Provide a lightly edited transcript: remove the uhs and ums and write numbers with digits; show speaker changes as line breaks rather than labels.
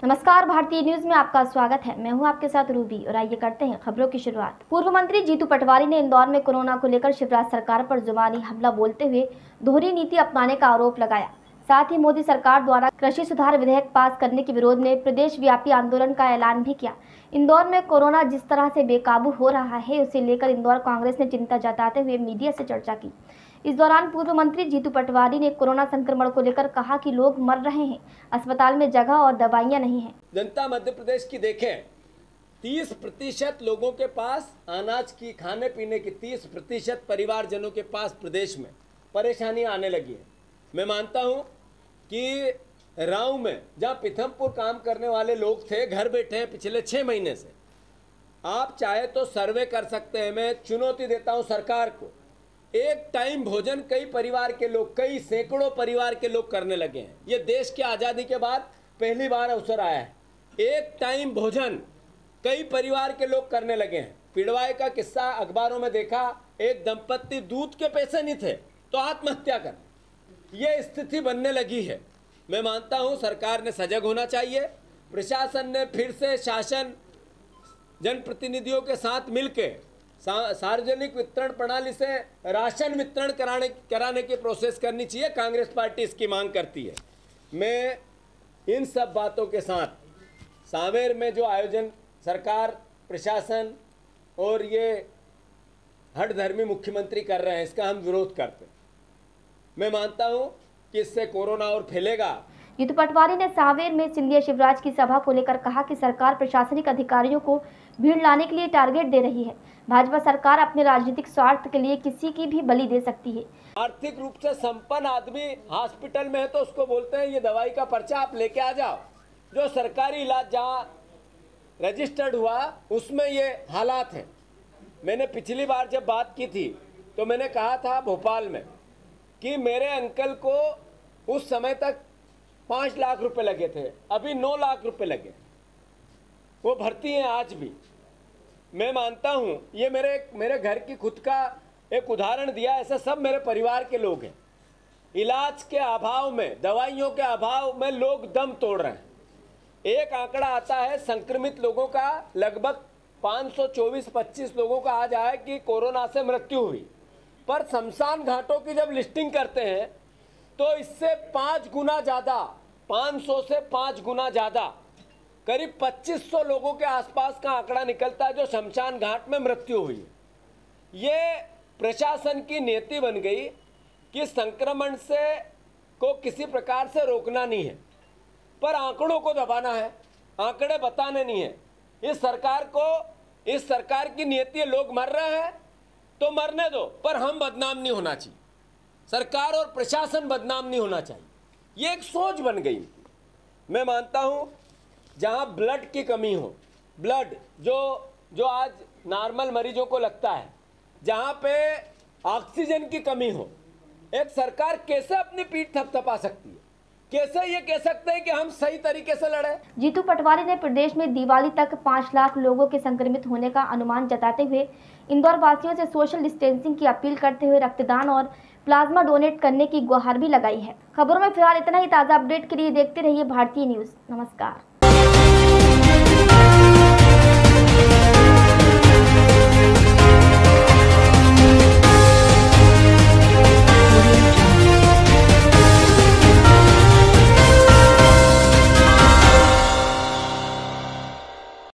नमस्कार, भारतीय न्यूज में आपका स्वागत है। मैं हूं आपके साथ रूबी और आइए करते हैं खबरों की शुरुआत। पूर्व मंत्री जीतू पटवारी ने इंदौर में कोरोना को लेकर शिवराज सरकार पर जुबानी हमला बोलते हुए दोहरी नीति अपनाने का आरोप लगाया। साथ ही मोदी सरकार द्वारा कृषि सुधार विधेयक पास करने के विरोध में प्रदेश व्यापी आंदोलन का ऐलान भी किया। इंदौर में कोरोना जिस तरह से बेकाबू हो रहा है, उसे लेकर इंदौर कांग्रेस ने चिंता जताते हुए मीडिया से चर्चा की। इस दौरान पूर्व मंत्री जीतू पटवारी ने कोरोना संक्रमण को लेकर कहा कि लोग मर रहे हैं, अस्पताल में जगह और दवाइयां नहीं हैं।
जनता मध्य प्रदेश की देखें, 30% लोगों के पास अनाज की खाने पीने की 30% परिवारजनों के पास प्रदेश में परेशानियां आने लगी हैं। मैं मानता हूं कि राव में जहां पिथमपुर काम करने वाले लोग थे, घर बैठे हैं पिछले 6 महीने से। आप चाहे तो सर्वे कर सकते हैं। मैं चुनौती देता हूं सरकार को। एक टाइम भोजन कई परिवार के लोग, कई सैकड़ों परिवार के लोग करने लगे हैं। ये देश की आज़ादी के बाद पहली बार अवसर आया है। एक टाइम भोजन कई परिवार के लोग करने लगे हैं। पिड़वाई का किस्सा अखबारों में देखा, एक दंपत्ति दूध के पैसे नहीं थे तो आत्महत्या कर, ये स्थिति बनने लगी है। मैं मानता हूं सरकार ने सजग होना चाहिए। प्रशासन ने फिर से शासन जनप्रतिनिधियों के साथ मिलकर सार्वजनिक वितरण प्रणाली से राशन वितरण कराने की प्रोसेस करनी चाहिए। कांग्रेस पार्टी इसकी मांग करती है। मैं इन सब बातों के साथ सांवेर में जो आयोजन सरकार, प्रशासन और ये हठधर्मी मुख्यमंत्री कर रहे हैं, इसका हम विरोध करते हैं। मैं मानता हूं कि इससे कोरोना और फैलेगा।
जीतू पटवारी ने सांवेर में सिंधिया शिवराज की सभा को लेकर कहा कि सरकार प्रशासनिक अधिकारियों को भीड़ लाने के लिए टारगेट दे रही है। भाजपा सरकार अपने राजनीतिक स्वार्थ के लिए किसी की भी बलि दे सकती है।
आर्थिक रूप से संपन्न आदमी हॉस्पिटल में है तो उसको बोलते हैं ये दवाई का पर्चा आप लेके आ जाओ। जो सरकारी इलाज जहाँ रजिस्टर्ड हुआ उसमें ये हालात हैं। मैंने पिछली बार जब बात की थी तो मैंने कहा था भोपाल में कि मेरे अंकल को उस समय तक 5 लाख रुपए लगे थे, अभी 9 लाख रुपए लगे। वो भर्ती हैं आज भी। मैं मानता हूं ये मेरे घर की खुद का एक उदाहरण दिया। ऐसा सब मेरे परिवार के लोग हैं। इलाज के अभाव में, दवाइयों के अभाव में लोग दम तोड़ रहे हैं। एक आंकड़ा आता है संक्रमित लोगों का, लगभग 524-25 लोगों का आज आया कि कोरोना से मृत्यु हुई। पर शमशान घाटों की जब लिस्टिंग करते हैं तो इससे 5 गुना ज़्यादा, 500 से 5 गुना ज़्यादा, करीब 2500 लोगों के आसपास का आंकड़ा निकलता है जो शमशान घाट में मृत्यु हुई है। ये प्रशासन की नीति बन गई कि संक्रमण से को किसी प्रकार से रोकना नहीं है, पर आंकड़ों को दबाना है, आंकड़े बताने नहीं है। इस सरकार की नीति है, लोग मर रहे हैं तो मरने दो, पर हम बदनाम नहीं होना चाहिए, सरकार और प्रशासन बदनाम नहीं होना चाहिए। ये एक सोच बन गई। मैं मानता हूं जहां ब्लड की कमी हो, ब्लड जो आज नॉर्मल मरीजों को लगता है, जहां पे ऑक्सीजन की कमी हो, एक सरकार कैसे अपनी पीठ थपथपा सकती है? कैसे ये कह सकते हैं कि हम सही तरीके से लड़े?
जीतू पटवारी ने प्रदेश में दिवाली तक 5 लाख लोगों के संक्रमित होने का अनुमान जताते हुए इंदौर वासियों से सोशल डिस्टेंसिंग की अपील करते हुए रक्तदान और प्लाज्मा डोनेट करने की गुहार भी लगाई है। खबरों में फिलहाल इतना ही। ताज़ा अपडेट के लिए देखते रहिए भारतीय न्यूज। नमस्कार।